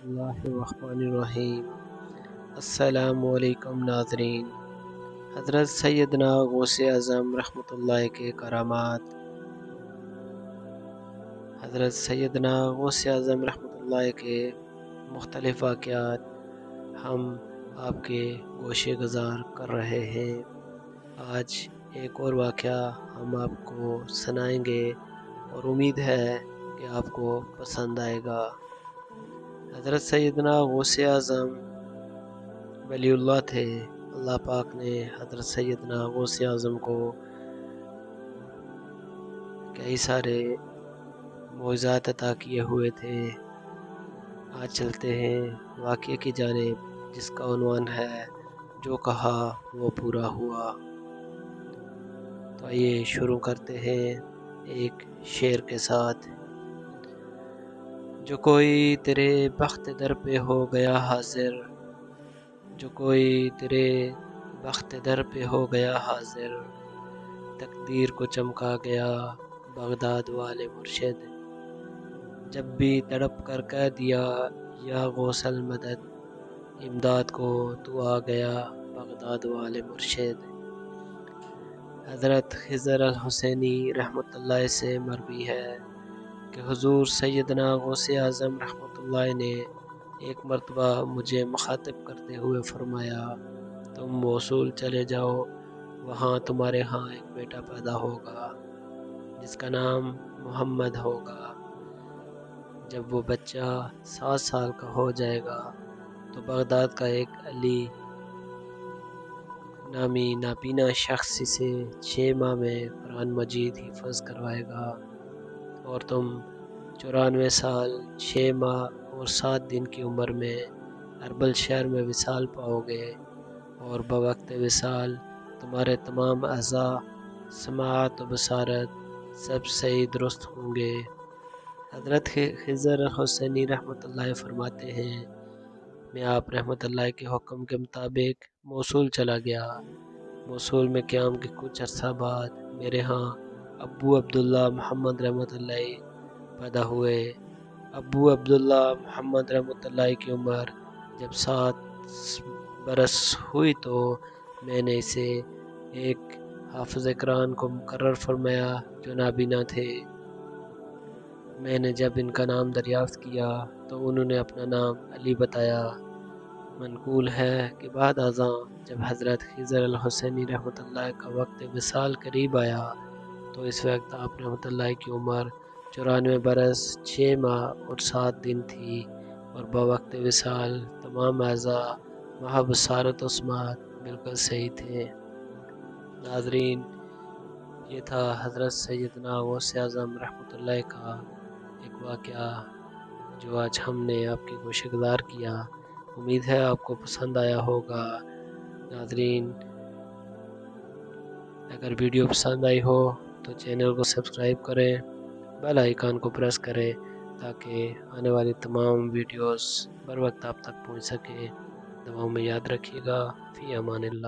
اللہ الرحمن الرحیم۔ السلام علیکم ناظرین۔ حضرت سیدنا غوث اعظم رحمۃ اللہ کے کرامات۔ حضرت سیدنا غوث اعظم رحمۃ اللہ کے مختلف واقعات ہم آپ کے گوشے گزار کر رہے ہیں۔ آج ایک اور واقعہ ہم آپ کو سنائیں گے اور امید ہے کہ آپ کو پسند آئے گا۔ حضرت سیدنا غوث اعظم ولی اللہ تھے۔ اللہ پاک نے حضرت سیدنا غوث اعظم کو کئی سارے معجزات عطا کیے ہوئے تھے۔ آج چلتے ہیں واقعے کی جانب جس کا عنوان ہے جو کہا وہ پورا ہوا۔ تو آئیے شروع کرتے ہیں ایک شعر کے ساتھ۔ جو کوئی تیرے بخت در پہ ہو گیا حاضر، جو کوئی تیرے بخت در پہ ہو گیا حاضر، تقدیر کو چمکا گیا بغداد والے مرشد۔ جب بھی تڑپ کر کہہ دیا یا غوث المدد، امداد کو تو آ گیا بغداد والے مرشد۔ حضرت خضر الحسینی رحمۃ اللہ سے مروی ہے کہ حضور سیدنا غوث اعظم رحمۃ اللہ نے ایک مرتبہ مجھے مخاطب کرتے ہوئے فرمایا، تم موصول چلے جاؤ، وہاں تمہارے ہاں ایک بیٹا پیدا ہوگا جس کا نام محمد ہوگا۔ جب وہ بچہ 7 سال کا ہو جائے گا تو بغداد کا ایک علی نامی نابینا شخص سے 6 ماہ میں قرآن مجید حفظ کروائے گا، اور تم 94 سال 6 ماہ اور 7 دن کی عمر میں اربل شہر میں وصال پاؤ گے، اور بوقت وصال تمہارے تمام اعضاء، سماعت و بصارت سب صحیح درست ہوں گے۔ حضرت خضر الحسینی رحمۃ اللہ فرماتے ہیں، میں آپ رحمۃ اللہ کے حکم کے مطابق موصول چلا گیا۔ موصول میں قیام کے کچھ عرصہ بعد میرے ہاں ابو عبداللہ محمد رحمۃ اللہ پیدا ہوئے۔ ابو عبداللہ محمد رحمۃ اللہ کی عمر جب 7 برس ہوئی تو میں نے اسے ایک حافظ قرآن کو مقرر فرمایا جو نابینا تھے۔ میں نے جب ان کا نام دریافت کیا تو انہوں نے اپنا نام علی بتایا۔ منقول ہے کہ بعد ازاں جب حضرت خضر الحسینی رحمۃ اللہ کا وقت وصال قریب آیا تو اس وقت آپ رحمۃ اللہ کی عمر 94 برس 6 ماہ اور 7 دن تھی، اور بوقت وصال تمام اعضاء وہاں بصارت و سماعت بالکل صحیح تھے۔ ناظرین، یہ تھا حضرت سیدنا غوث اعظم رحمۃ اللہ کا ایک واقعہ جو آج ہم نے آپ کی گوشے گزار کیا۔ امید ہے آپ کو پسند آیا ہوگا۔ ناظرین، اگر ویڈیو پسند آئی ہو تو چینل کو سبسکرائب کریں، بیل آئیکن کو پریس کریں تاکہ آنے والی تمام ویڈیوز بر وقت آپ تک پہنچ سکے۔ دعاؤں میں یاد رکھیے گا۔ فی امان اللہ۔